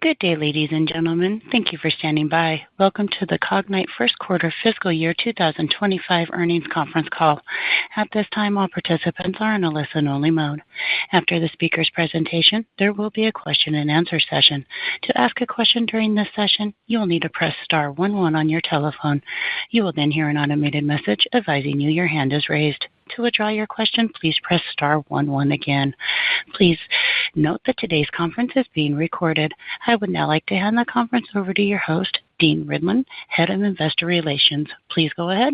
Good day, ladies and gentlemen. Thank you for standing by. Welcome to the Cognyte First Quarter Fiscal Year 2025 Earnings Conference Call. At this time, all participants are in a listen-only mode. After the speaker's presentation, there will be a question-and-answer session. To ask a question during this session, you will need to press star 11 on your telephone. You will then hear an automated message advising you your hand is raised. To withdraw your question, please press star 11 again. Please note that today's conference is being recorded. I would now like to hand the conference over to your host, Dean Ridlon, Head of Investor Relations. Please go ahead.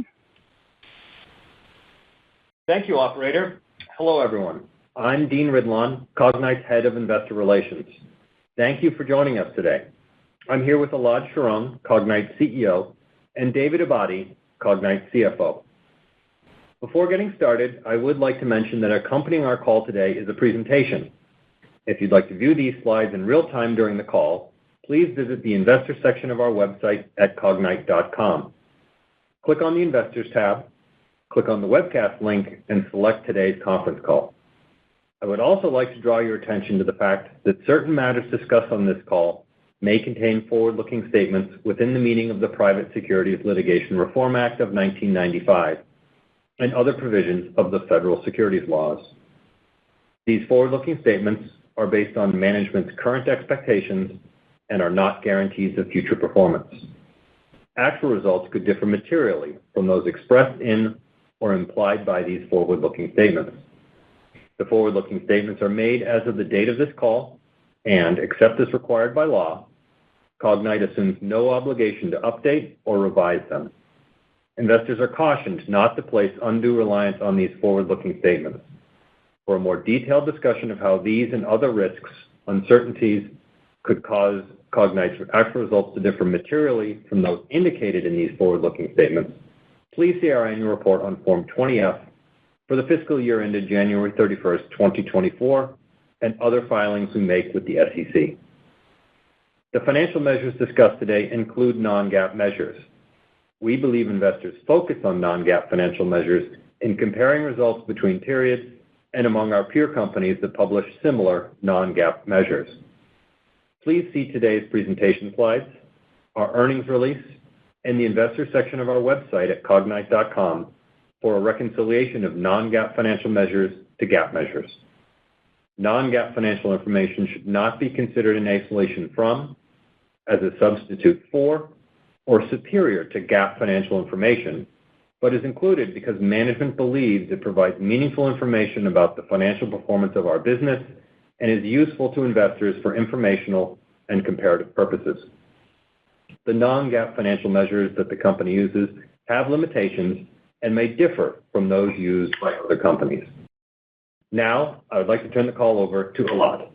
Thank you, Operator. Hello, everyone. I'm Dean Ridlon, Cognyte's Head of Investor Relations. Thank you for joining us today. I'm here with Elad Sharon, Cognyte CEO, and David Abadi, Cognyte CFO. Before getting started, I would like to mention that accompanying our call today is a presentation. If you'd like to view these slides in real time during the call, please visit the Investor section of our website at cognyte.com. Click on the Investors tab, click on the webcast link, and select today's conference call. I would also like to draw your attention to the fact that certain matters discussed on this call may contain forward-looking statements within the meaning of the Private Securities Litigation Reform Act of 1995 and other provisions of the federal securities laws. These forward-looking statements are based on management's current expectations and are not guarantees of future performance. Actual results could differ materially from those expressed in or implied by these forward-looking statements. The forward-looking statements are made as of the date of this call and, except as required by law, Cognyte assumes no obligation to update or revise them. Investors are cautioned not to place undue reliance on these forward-looking statements. For a more detailed discussion of how these and other risks, uncertainties, could cause Cognyte's actual results to differ materially from those indicated in these forward-looking statements, please see our annual report on Form 20-F for the fiscal year ended January 31st, 2024, and other filings we make with the SEC. The financial measures discussed today include non-GAAP measures. We believe investors focus on non-GAAP financial measures in comparing results between periods and among our peer companies that publish similar non-GAAP measures. Please see today's presentation slides, our earnings release, and the Investor section of our website at cognyte.com for a reconciliation of non-GAAP financial measures to GAAP measures. Non-GAAP financial information should not be considered in isolation from, as a substitute for, or superior to GAAP financial information, but is included because management believes it provides meaningful information about the financial performance of our business and is useful to investors for informational and comparative purposes. The non-GAAP financial measures that the company uses have limitations and may differ from those used by other companies. Now, I would like to turn the call over to Elad.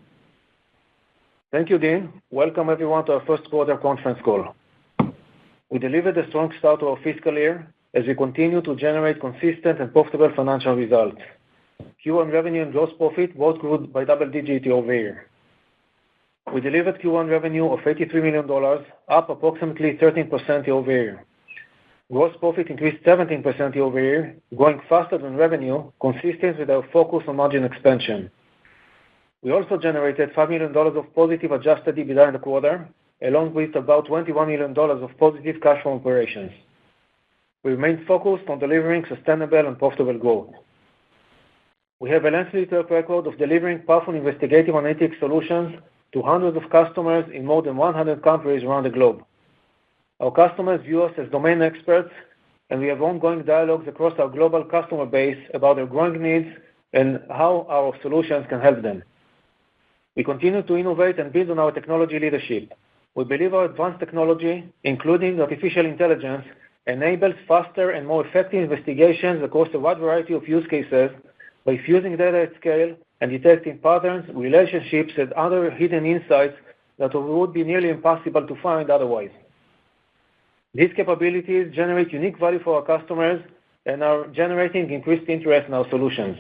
Thank you, Dean. Welcome, everyone, to our first quarter conference call. We delivered a strong start to our fiscal year as we continue to generate consistent and profitable financial results. Q1 revenue and gross profit both grew by double digits year-over-year. We delivered Q1 revenue of $83 million, up approximately 13% year-over-year. Gross profit increased 17% year-over-year, growing faster than revenue, consistent with our focus on margin expansion. We also generated $5 million of positive adjusted EBITDA in the quarter, along with about $21 million of positive cash from operations. We remain focused on delivering sustainable and profitable growth. We have a lengthy track record of delivering powerful investigative analytics solutions to hundreds of customers in more than 100 countries around the globe. Our customers view us as domain experts, and we have ongoing dialogues across our global customer base about their growing needs and how our solutions can help them. We continue to innovate and build on our technology leadership. We believe our advanced technology, including artificial intelligence, enables faster and more effective investigations across a wide variety of use cases by fusing data at scale and detecting patterns, relationships, and other hidden insights that would be nearly impossible to find otherwise. These capabilities generate unique value for our customers and are generating increased interest in our solutions.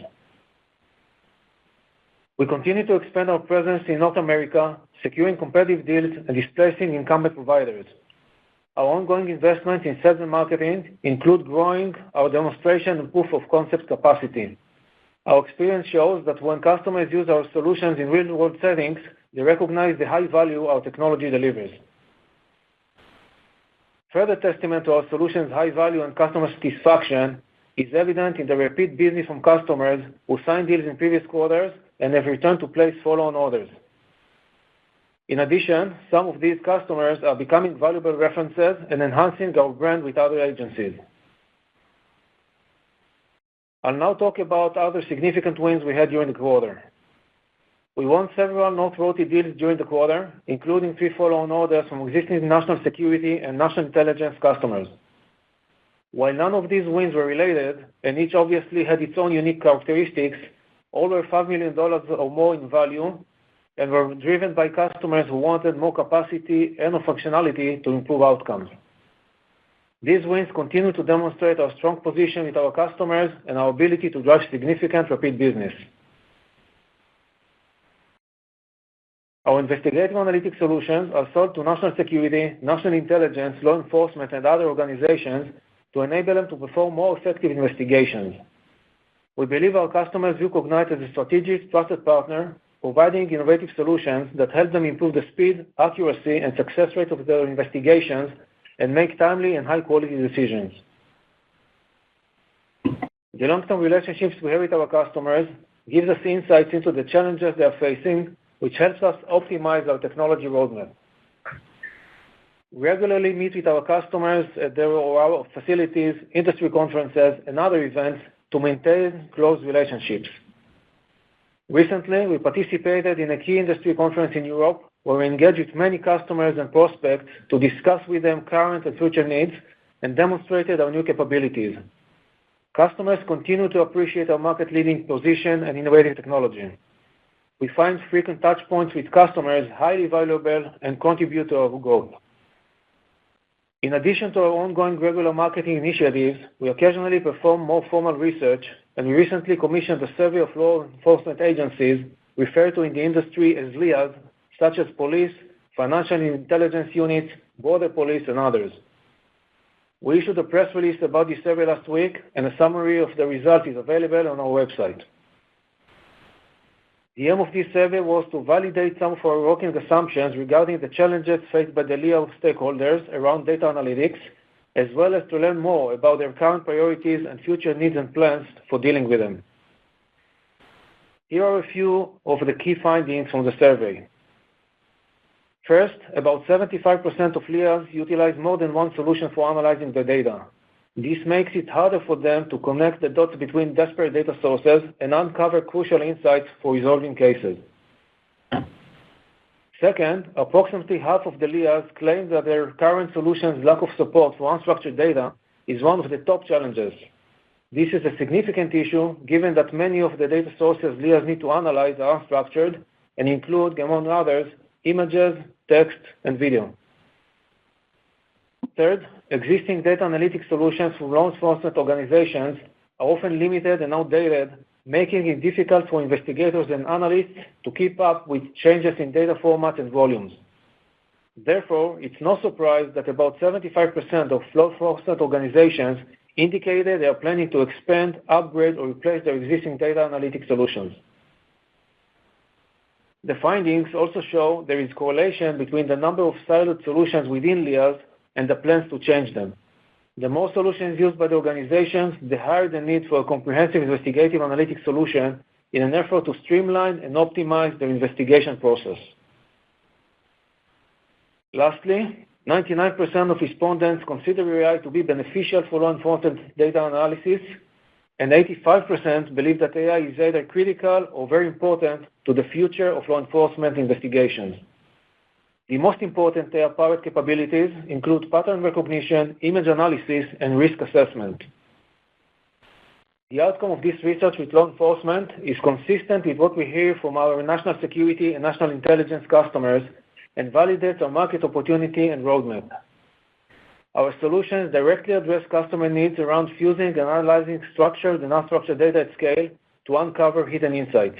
We continue to expand our presence in North America, securing competitive deals and displacing incumbent providers. Our ongoing investments in sales and marketing include growing our demonstration and proof of concept capacity. Our experience shows that when customers use our solutions in real-world settings, they recognize the high value our technology delivers. Further testament to our solution's high value and customer satisfaction is evident in the repeat business from customers who signed deals in previous quarters and have returned to place follow-on orders. In addition, some of these customers are becoming valuable references and enhancing our brand with other agencies. I'll now talk about other significant wins we had during the quarter. We won several noteworthy deals during the quarter, including 3 follow-on orders from existing national security and national intelligence customers. While none of these wins were related, and each obviously had its own unique characteristics, all were $5 million or more in value and were driven by customers who wanted more capacity and functionality to improve outcomes. These wins continue to demonstrate our strong position with our customers and our ability to drive significant repeat business. Our investigative analytics solutions are sold to national security, national intelligence, law enforcement, and other organizations to enable them to perform more effective investigations. We believe our customers view Cognyte as a strategic, trusted partner, providing innovative solutions that help them improve the speed, accuracy, and success rate of their investigations and make timely and high-quality decisions. The long-term relationships we have with our customers gives us insights into the challenges they are facing, which helps us optimize our technology roadmap. We regularly meet with our customers at their or our facilities, industry conferences, and other events to maintain close relationships. Recently, we participated in a key industry conference in Europe where we engaged with many customers and prospects to discuss with them current and future needs and demonstrated our new capabilities. Customers continue to appreciate our market-leading position and innovative technology. We find frequent touch points with customers highly valuable and contribute to our growth. In addition to our ongoing regular marketing initiatives, we occasionally perform more formal research, and we recently commissioned a survey of law enforcement agencies referred to in the industry as LEAs, such as police, financial intelligence units, border police, and others. We issued a press release about this survey last week, and a summary of the results is available on our website. The aim of this survey was to validate some of our working assumptions regarding the challenges faced by the LEA stakeholders around data analytics, as well as to learn more about their current priorities and future needs and plans for dealing with them. Here are a few of the key findings from the survey. First, about 75% of LEAs utilize more than one solution for analyzing the data. This makes it harder for them to connect the dots between disparate data sources and uncover crucial insights for resolving cases. Second, approximately half of the LEAs claim that their current solution's lack of support for unstructured data is one of the top challenges. This is a significant issue given that many of the data sources LEAs need to analyze are unstructured and include, among others, images, text, and video. Third, existing data analytics solutions for law enforcement organizations are often limited and outdated, making it difficult for investigators and analysts to keep up with changes in data formats and volumes. Therefore, it's no surprise that about 75% of law enforcement organizations indicated they are planning to expand, upgrade, or replace their existing data analytics solutions. The findings also show there is correlation between the number of siloed solutions within LEAs and the plans to change them. The more solutions used by the organizations, the higher the need for a comprehensive investigative analytics solution in an effort to streamline and optimize their investigation process. Lastly, 99% of respondents consider AI to be beneficial for law enforcement data analysis, and 85% believe that AI is either critical or very important to the future of law enforcement investigations. The most important AI-powered capabilities include pattern recognition, image analysis, and risk assessment. The outcome of this research with law enforcement is consistent with what we hear from our national security and national intelligence customers and validates our market opportunity and roadmap. Our solutions directly address customer needs around fusing and analyzing structured and unstructured data at scale to uncover hidden insights.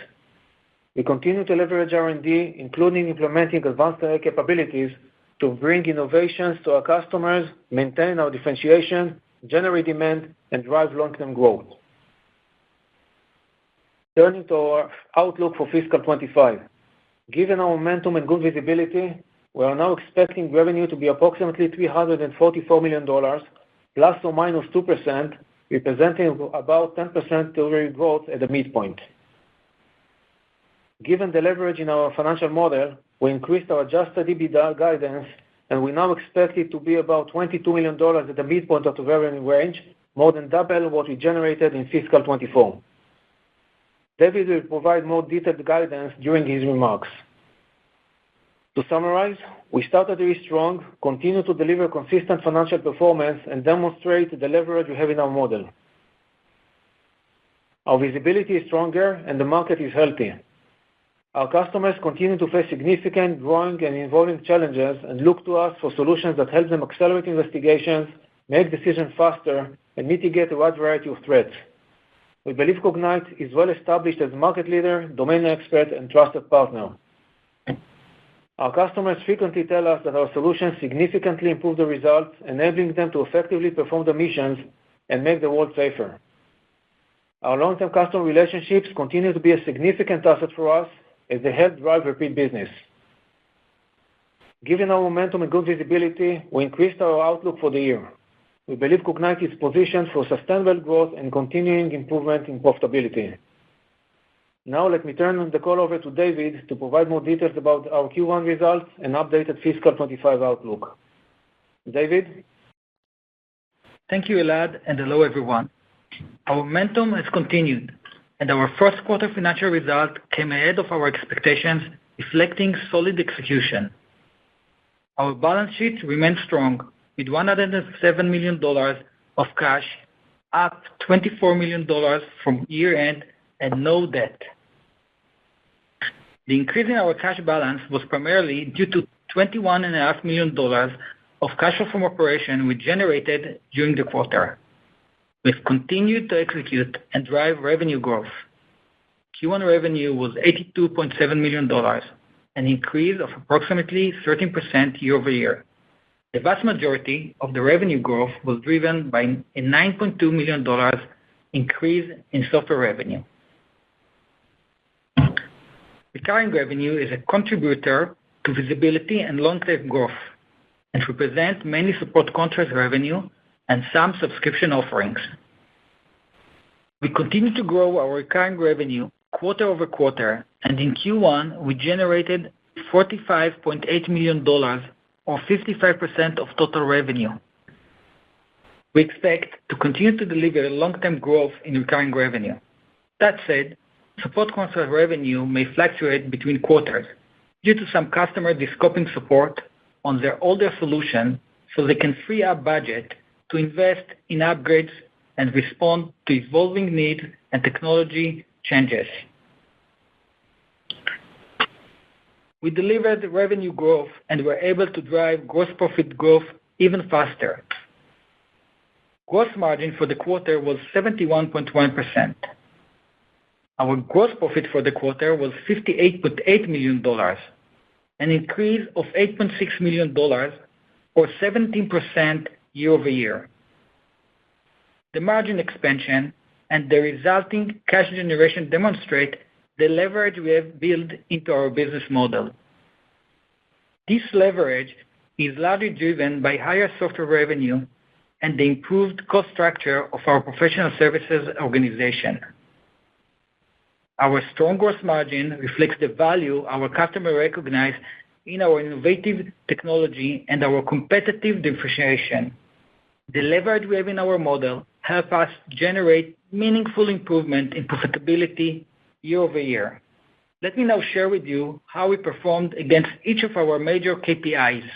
We continue to leverage R&D, including implementing advanced AI capabilities to bring innovations to our customers, maintain our differentiation, generate demand, and drive long-term growth. Turning to our outlook for fiscal 25. Given our momentum and good visibility, we are now expecting revenue to be approximately $344 million, plus or minus 2%, representing about 10% year-over-year growth at the midpoint. Given the leverage in our financial model, we increased our adjusted EBITDA guidance, and we now expect it to be about $22 million at the midpoint of the revenue range, more than double what we generated in fiscal 24. David will provide more detailed guidance during his remarks. To summarize, we started very strong, continue to deliver consistent financial performance, and demonstrate the leverage we have in our model. Our visibility is stronger, and the market is healthy. Our customers continue to face significant, growing, and evolving challenges and look to us for solutions that help them accelerate investigations, make decisions faster, and mitigate a wide variety of threats. We believe Cognyte is well established as a market leader, domain expert, and trusted partner. Our customers frequently tell us that our solutions significantly improve the results, enabling them to effectively perform their missions and make the world safer. Our long-term customer relationships continue to be a significant asset for us as they help drive repeat business. Given our momentum and good visibility, we increased our outlook for the year. We believe Cognyte is positioned for sustainable growth and continuing improvement in profitability. Now let me turn the call over to David to provide more details about our Q1 results and updated fiscal 25 outlook. David? Thank you, Elad, and hello, everyone. Our momentum has continued, and our first quarter financial result came ahead of our expectations, reflecting solid execution. Our balance sheet remains strong, with $107 million of cash, up $24 million from year-end, and no debt. The increase in our cash balance was primarily due to $21.5 million of cash flow from operation we generated during the quarter. We've continued to execute and drive revenue growth. Q1 revenue was $82.7 million, an increase of approximately 13% year-over-year. The vast majority of the revenue growth was driven by a $9.2 million increase in software revenue. Recurring revenue is a contributor to visibility and long-term growth, and represents mainly support contract revenue and some subscription offerings. We continue to grow our recurring revenue quarter over quarter, and in Q1, we generated $45.8 million, or 55% of total revenue. We expect to continue to deliver long-term growth in recurring revenue. That said, support contract revenue may fluctuate between quarters due to some customer descoping support on their older solution, so they can free up budget to invest in upgrades and respond to evolving needs and technology changes. We delivered revenue growth and were able to drive gross profit growth even faster. Gross margin for the quarter was 71.1%. Our gross profit for the quarter was $58.8 million, an increase of $8.6 million, or 17% year-over-year. The margin expansion and the resulting cash generation demonstrate the leverage we have built into our business model. This leverage is largely driven by higher software revenue and the improved cost structure of our professional services organization. Our strong gross margin reflects the value our customers recognize in our innovative technology and our competitive differentiation. The leverage we have in our model helps us generate meaningful improvement in profitability year-over-year. Let me now share with you how we performed against each of our major KPIs.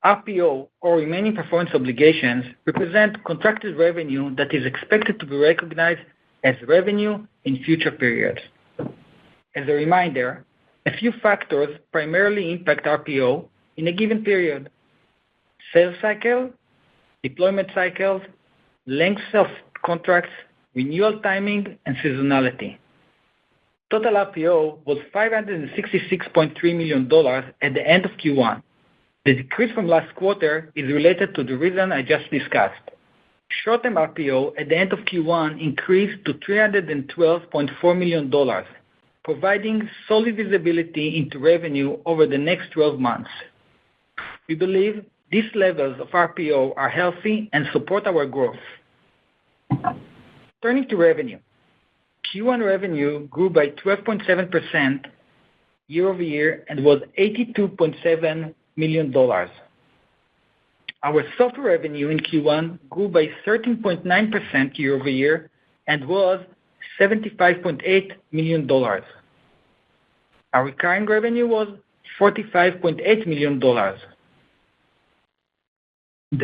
RPO, or remaining performance obligations, represent contracted revenue that is expected to be recognized as revenue in future periods. As a reminder, a few factors primarily impact RPO in a given period: sales cycle, deployment cycles, length of contracts, renewal timing, and seasonality. Total RPO was $566.3 million at the end of Q1. The decrease from last quarter is related to the reason I just discussed. Short-term RPO at the end of Q1 increased to $312.4 million, providing solid visibility into revenue over the next 12 months. We believe these levels of RPO are healthy and support our growth. Turning to revenue. Q1 revenue grew by 12.7% year-over-year and was $82.7 million. Our software revenue in Q1 grew by 13.9% year-over-year and was $75.8 million. Our recurring revenue was $45.8 million. The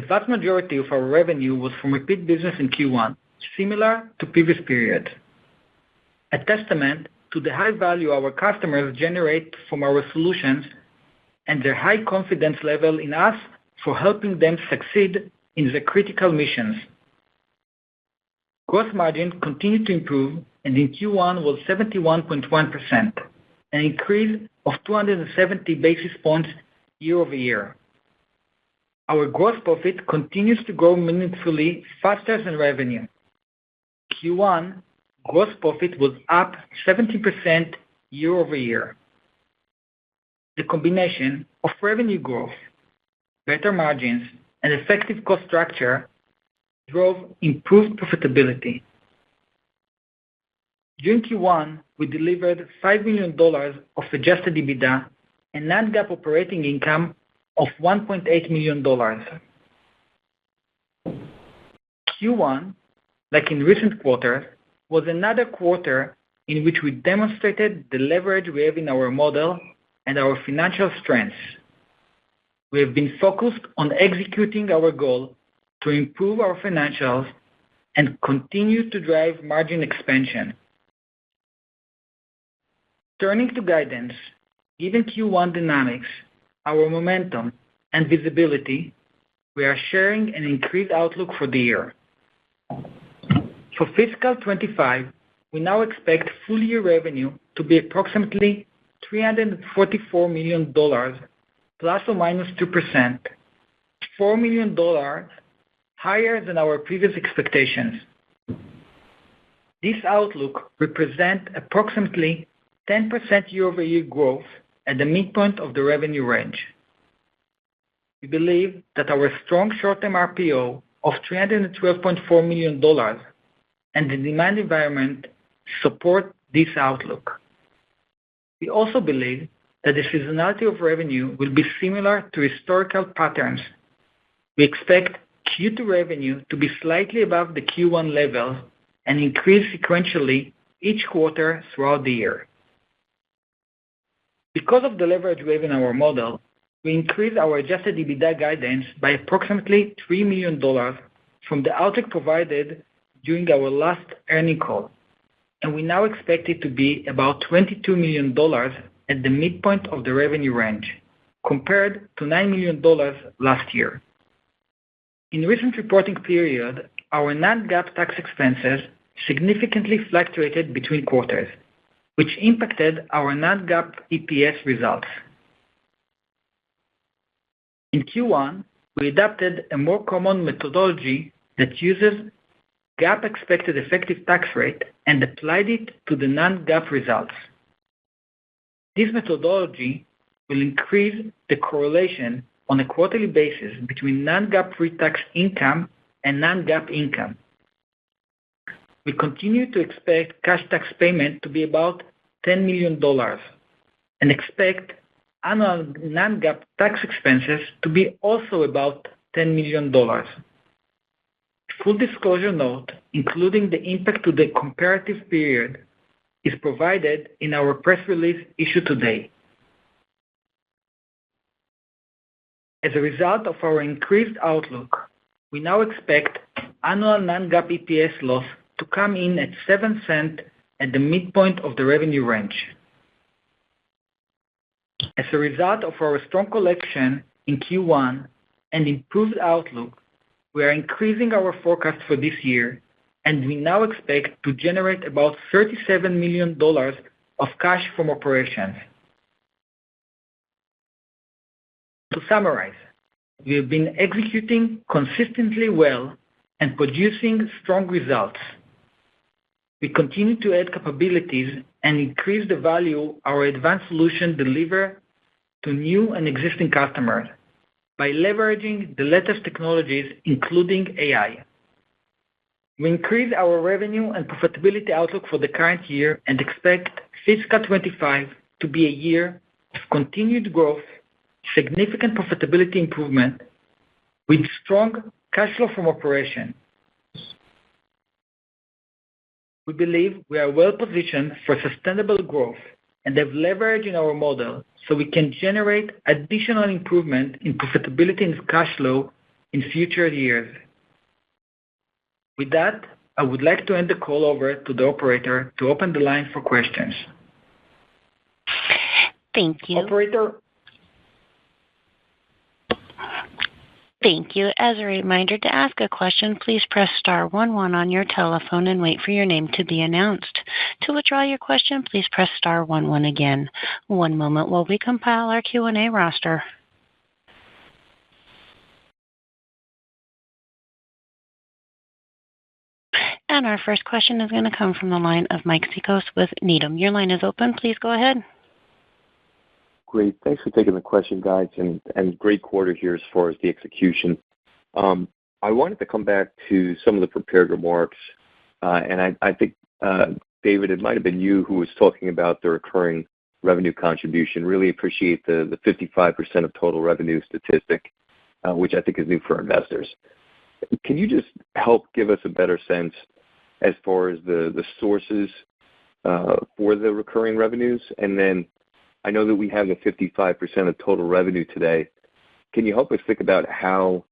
vast majority of our revenue was from repeat business in Q1, similar to previous periods, a testament to the high value our customers generate from our solutions and their high confidence level in us for helping them succeed in their critical missions. Gross margin continued to improve and in Q1 was 71.1%, an increase of 270 basis points year-over-year. Our gross profit continues to grow meaningfully faster than revenue. Q1 gross profit was up 70% year-over-year. The combination of revenue growth, better margins, and effective cost structure drove improved profitability. During Q1, we delivered $5 million of adjusted EBITDA and non-GAAP operating income of $1.8 million. Q1, like in recent quarters, was another quarter in which we demonstrated the leverage we have in our model and our financial strengths. We have been focused on executing our goal to improve our financials and continue to drive margin expansion. Turning to guidance, given Q1 dynamics, our momentum, and visibility, we are sharing an increased outlook for the year. For fiscal 25, we now expect full-year revenue to be approximately $344 million, plus or minus 2%, $4 million higher than our previous expectations. This outlook represents approximately 10% year-over-year growth at the midpoint of the revenue range. We believe that our strong short-term RPO of $312.4 million and the demand environment support this outlook. We also believe that the seasonality of revenue will be similar to historical patterns. We expect Q2 revenue to be slightly above the Q1 level and increase sequentially each quarter throughout the year. Because of the leverage we have in our model, we increased our adjusted EBITDA guidance by approximately $3 million from the outlook provided during our last earnings call, and we now expect it to be about $22 million at the midpoint of the revenue range, compared to $9 million last year. In recent reporting period, our non-GAAP tax expenses significantly fluctuated between quarters, which impacted our non-GAAP EPS results. In Q1, we adopted a more common methodology that uses GAAP expected effective tax rate and applied it to the non-GAAP results. This methodology will increase the correlation on a quarterly basis between non-GAAP pre-tax income and non-GAAP income. We continue to expect cash tax payment to be about $10 million and expect annual non-GAAP tax expenses to be also about $10 million. Full disclosure note, including the impact to the comparative period, is provided in our press release issued today. As a result of our increased outlook, we now expect annual non-GAAP EPS loss to come in at 7 cents at the midpoint of the revenue range. As a result of our strong collection in Q1 and improved outlook, we are increasing our forecast for this year, and we now expect to generate about $37 million of cash from operations. To summarize, we have been executing consistently well and producing strong results. We continue to add capabilities and increase the value our advanced solutions deliver to new and existing customers by leveraging the latest technologies, including AI. We increase our revenue and profitability outlook for the current year and expect fiscal 2025 to be a year of continued growth, significant profitability improvement, with strong cash flow from operations. We believe we are well positioned for sustainable growth and have leverage in our model so we can generate additional improvement in profitability and cash flow in future years. With that, I would like to hand the call over to the operator to open the line for questions. Thank you. Operator? Thank you. As a reminder, to ask a question, please press star 11 on your telephone and wait for your name to be announced. To withdraw your question, please press star 11 again. One moment while we compile our Q&A roster. And our first question is going to come from the line of Mike Cikos with Needham. Your line is open. Please go ahead. Great. Thanks for taking the question, guys, and great quarter here as far as the execution. I wanted to come back to some of the prepared remarks, and I think, David, it might have been you who was talking about the recurring revenue contribution. Really appreciate the 55% of total revenue statistic, which I think is new for investors. Can you just help give us a better sense as far as the sources for the recurring revenues? And then I know that we have the 55% of total revenue today. Can you help us think about how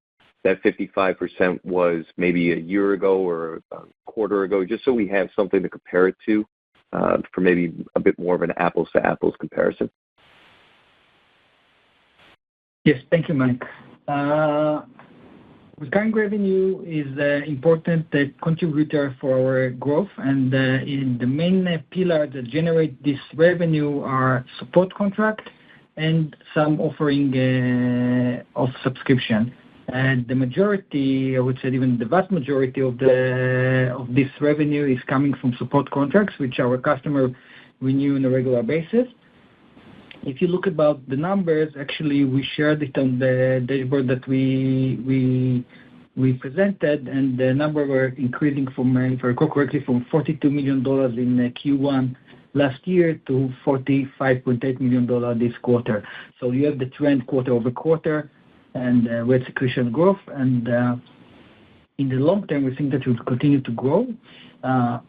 that 55% was maybe a year ago or a quarter ago, just so we have something to compare it to for maybe a bit more of an apples-to-apples comparison? Yes, thank you, Mike. Recurring revenue is an important contributor for our growth, and in the main pillars that generate this revenue are support contract and some offering of subscription. And the majority, I would say even the vast majority of this revenue is coming from support contracts, which our customer renew on a regular basis. If you look about the numbers, actually we shared it on the dashboard that we presented, and the number were increasing from, if I recall correctly, from $42 million in Q1 last year to $45.8 million this quarter. So you have the trend quarter over quarter, and with sequential growth, and in the long term, we think that it will continue to grow.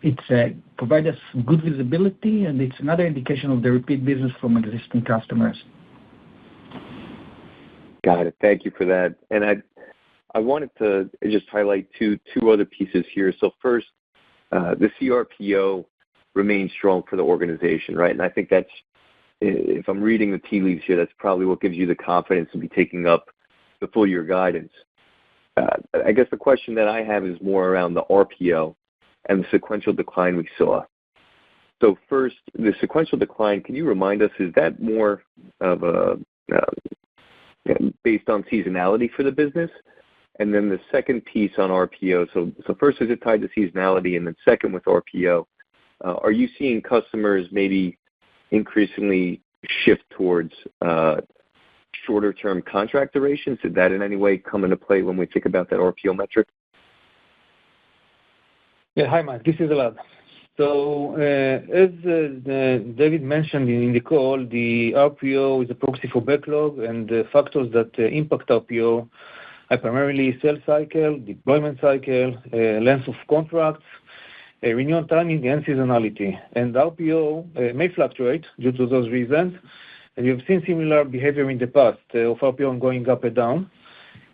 It provides us good visibility, and it's another indication of the repeat business from existing customers. Got it. Thank you for that. And I wanted to just highlight two other pieces here. So first, the CRPO remains strong for the organization, right? And I think that's, if I'm reading the tea leaves here, that's probably what gives you the confidence to be taking up the full year guidance. I guess the question that I have is more around the RPO and the sequential decline we saw. So first, the sequential decline, can you remind us, is that more of a based on seasonality for the business? And then the second piece on RPO, so first, is it tied to seasonality? And then second, with RPO, are you seeing customers maybe increasingly shift towards shorter-term contract durations? Did that in any way come into play when we think about that RPO metric? Yeah, hi, Mike. This is Elad. So as David mentioned in the call, the RPO is a proxy for backlog, and the factors that impact RPO are primarily sales cycle, deployment cycle, length of contracts, renewal timing, and seasonality. And RPO may fluctuate due to those reasons, and you've seen similar behavior in the past of RPO going up and down.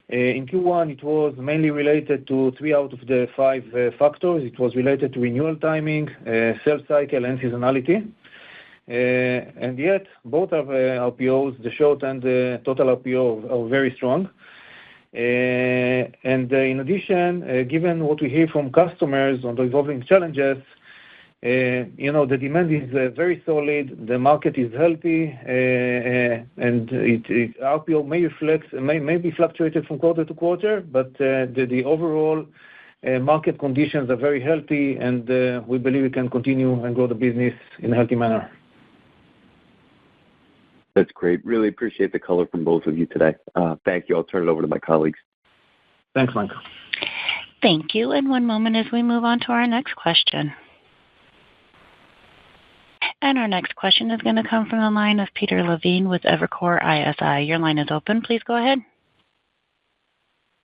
In Q1, it was mainly related to 3 out of the 5 factors. It was related to renewal timing, sales cycle, and seasonality. And yet, both of RPOs, the short and the total RPO, are very strong. And in addition, given what we hear from customers on the evolving challenges, the demand is very solid, the market is healthy, and RPO may be fluctuated from quarter to quarter, but the overall market conditions are very healthy, and we believe we can continue and grow the business in a healthy manner. That's great. Really appreciate the color from both of you today. Thank you. I'll turn it over to my colleagues. Thanks, Mike. Thank you. And one moment as we move on to our next question. And our next question is going to come from the line of Peter Levine with Evercore ISI. Your line is open. Please go ahead.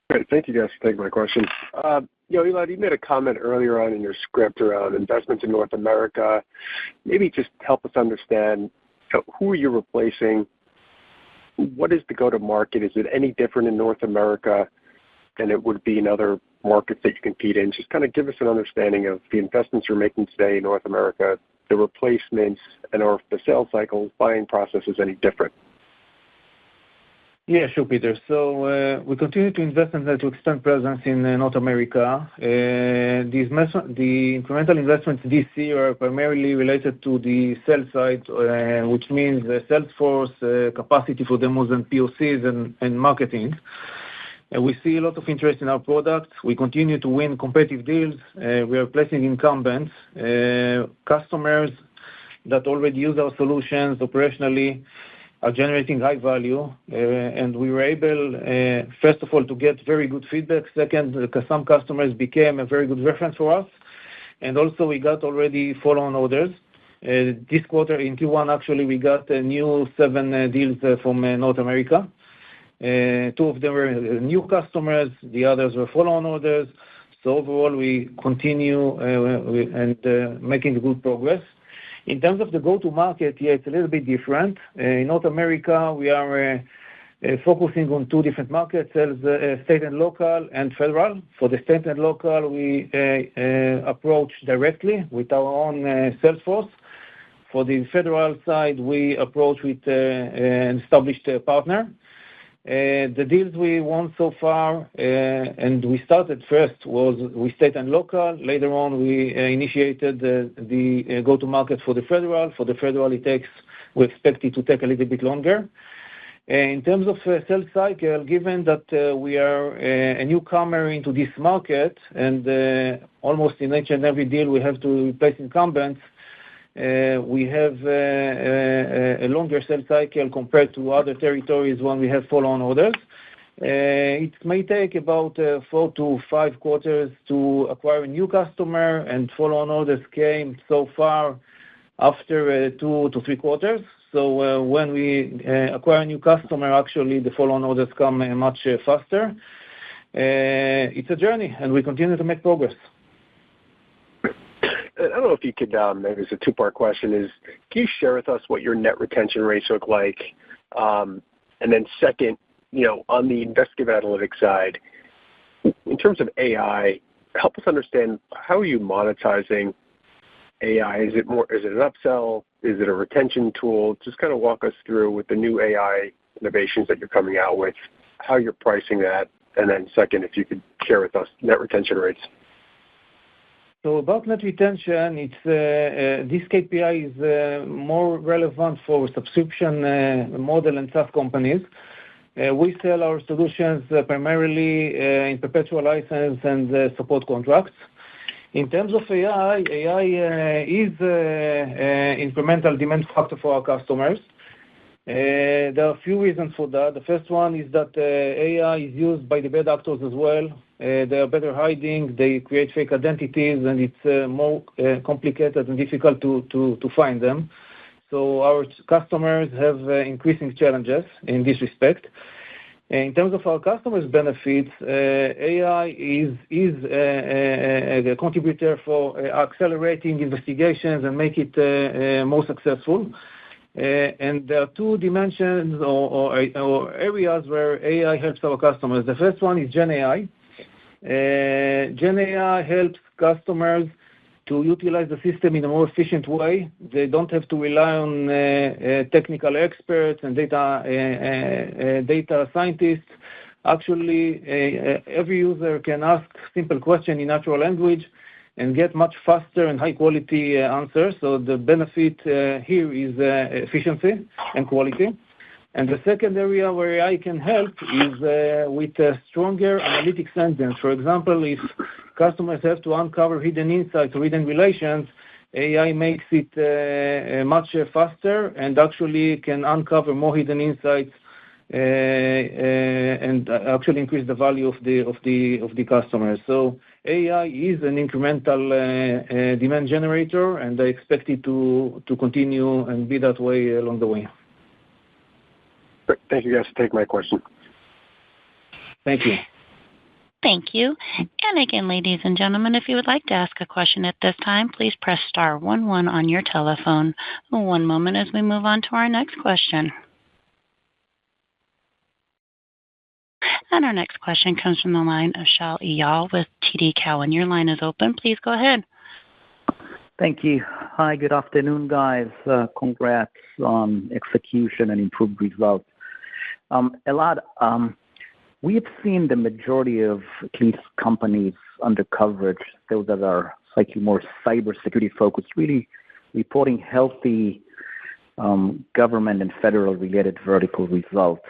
Great. Thank you guys for taking my question. Elad, you made a comment earlier on in your script around investments in North America. Maybe just help us understand who are you replacing? What is the go-to-market? Is it any different in North America than it would be in other markets that you compete in? Just kind of give us an understanding of the investments you're making today in North America, the replacements, and or if the sales cycle buying process is any different. Yeah, sure, Peter. So we continue to invest in that to extend presence in North America. The incremental investments this year are primarily related to the sales side, which means sales force, capacity for demos and POCs, and marketing. We see a lot of interest in our products. We continue to win competitive deals. We are placing incumbents, customers that already use our solutions operationally are generating high value, and we were able, first of all, to get very good feedback. Second, some customers became a very good reference for us, and also we got already follow-on orders. This quarter, in Q1, actually, we got a new 7 deals from North America. 2 of them were new customers. The others were follow-on orders. So overall, we continue and making good progress. In terms of the go-to-market, yeah, it's a little bit different. In North America, we are focusing on 2 different markets, state and local and federal. For the state and local, we approach directly with our own sales force. For the federal side, we approach with an established partner. The deals we won so far, and we started first, was with state and local. Later on, we initiated the go-to-market for the federal. For the federal, we expect it to take a little bit longer. In terms of sales cycle, given that we are a newcomer into this market, and almost in each and every deal we have to replace incumbents, we have a longer sales cycle compared to other territories when we have follow-on orders. It may take about 4 to 5 quarters to acquire a new customer, and follow-on orders came so far after 2 to 3 quarters. So when we acquire a new customer, actually the follow-on orders come much faster. It's a journey, and we continue to make progress. I don't know if you could, maybe it's a 2-part question, can you share with us what your net retention rates look like? And then second, on the investigative analytics side, in terms of AI, help us understand, how are you monetizing AI? Is it an upsell? Is it a retention tool? Just kind of walk us through with the new AI innovations that you're coming out with, how you're pricing that. And then second, if you could share with us net retention rates. So about net retention, this KPI is more relevant for subscription model and SaaS companies. We sell our solutions primarily in perpetual license and support contracts. In terms of AI is incremental demand factor for our customers. There are a few reasons for that. The first one is that AI is used by the bad actors as well. They are better hiding, they create fake identities, and it's more complicated and difficult to find them. So our customers have increasing challenges in this respect. In terms of our customers' benefits, AI is a contributor for accelerating investigations and make it more successful. And there are 2 dimensions or areas where AI helps our customers. The first one is Gen AI. Gen AI helps customers to utilize the system in a more efficient way. They don't have to rely on technical experts and data scientists. Actually, every user can ask simple question in natural language and get much faster and high-quality answers. So the benefit here is efficiency and quality. And the second area where AI can help is with stronger analytics engines. For example, if customers have to uncover hidden insights or hidden relations, AI makes it much faster and actually can uncover more hidden insights and actually increase the value of the customers. So AI is an incremental demand generator, and I expect it to continue and be that way along the way. Great. Thank you guys for taking my question. Thank you. Thank you. And again, ladies and gentlemen, if you would like to ask a question at this time, please press star 11 on your telephone. One moment as we move on to our next question. And our next question comes from the line of Shaul Eyal with TD Cowen. Your line is open. Please go ahead. Thank you. Hi, good afternoon, guys. Congrats on execution and improved results. Elad, we have seen the majority of at least companies under coverage, those that are slightly more cybersecurity focused, really reporting healthy government and federal related vertical results.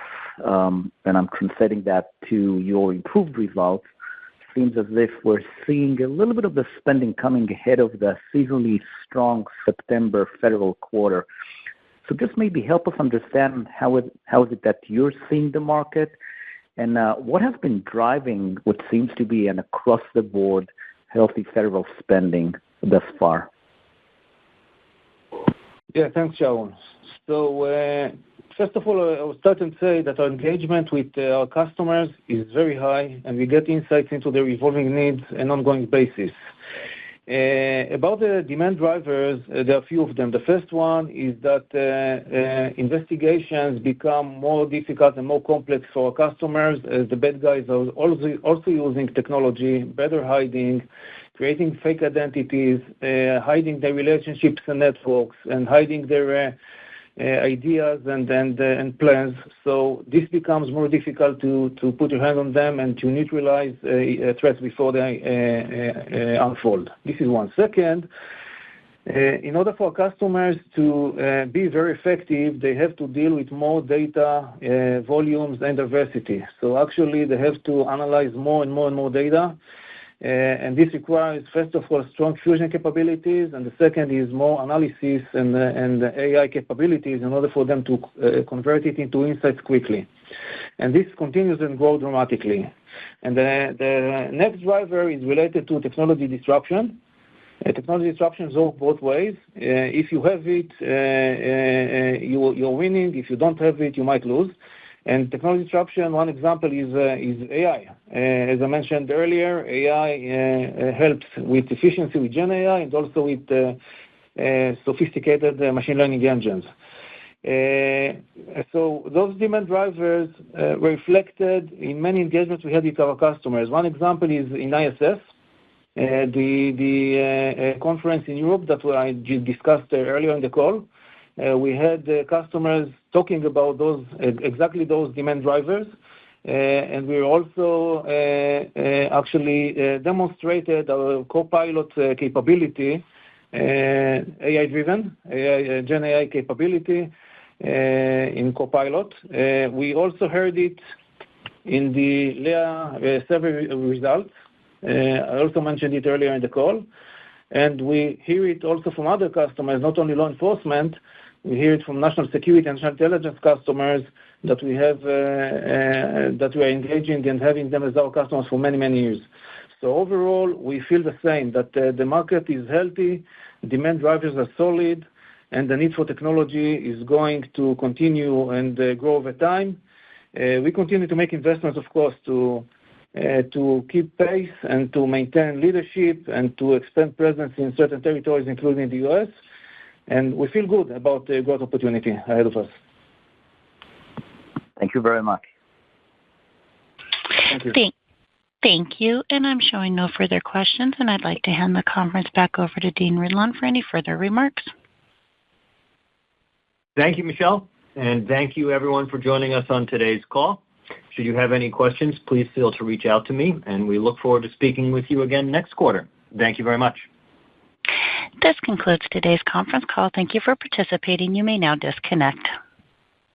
And I'm considering that to your improved results. Seems as if we're seeing a little bit of the spending coming ahead of the seasonally strong September federal quarter. So just maybe help us understand how is it that you're seeing the market, and what has been driving what seems to be an across-the-board healthy federal spending thus far? Yeah, thanks, Shaul. So first of all, I will start and say that our engagement with our customers is very high, and we get insights into their evolving needs on an ongoing basis. About the demand drivers, there are a few of them. The first one is that investigations become more difficult and more complex for our customers, as the bad guys are also using technology, better hiding, creating fake identities, hiding their relationships and networks, and hiding their ideas and plans. So this becomes more difficult to put your hand on them and to neutralize threats before they unfold. This is one. Second, in order for customers to be very effective, they have to deal with more data, volumes, and diversity. So actually, they have to analyze more and more data. And this requires, first of all, strong fusion capabilities, and the second is more analysis and AI capabilities in order for them to convert it into insights quickly. And this continues and grows dramatically. And the next driver is related to technology disruption. Technology disruption goes both ways. If you have it, you're winning. If you don't have it, you might lose. And technology disruption, one example is AI. As I mentioned earlier, AI helps with efficiency with Gen AI and also with sophisticated machine learning engines. So those demand drivers were reflected in many engagements we had with our customers. One example is in ISS, the conference in Europe that I discussed earlier in the call. We had customers talking about exactly those demand drivers, and we also actually demonstrated our Copilot capability, AI-driven, Gen AI capability in Copilot. We also heard it in the LEA survey results. I also mentioned it earlier in the call. And we hear it also from other customers, not only law enforcement. We hear it from national security and national intelligence customers that we have that we are engaging and having them as our customers for many years. So overall, we feel the same, that the market is healthy, demand drivers are solid, and the need for technology is going to continue and grow over time. We continue to make investments, of course, to keep pace and to maintain leadership and to expand presence in certain territories, including the U.S. And we feel good about the growth opportunity ahead of us. Thank you very much. Thank you. Thank you. And I'm showing no further questions, and I'd like to hand the conference back over to Dean Ridlon for any further remarks. Thank you, Michelle, and thank you everyone for joining us on today's call. Should you have any questions, please feel to reach out to me, and we look forward to speaking with you again next quarter. Thank you very much. This concludes today's conference call. Thank you for participating. You may now disconnect.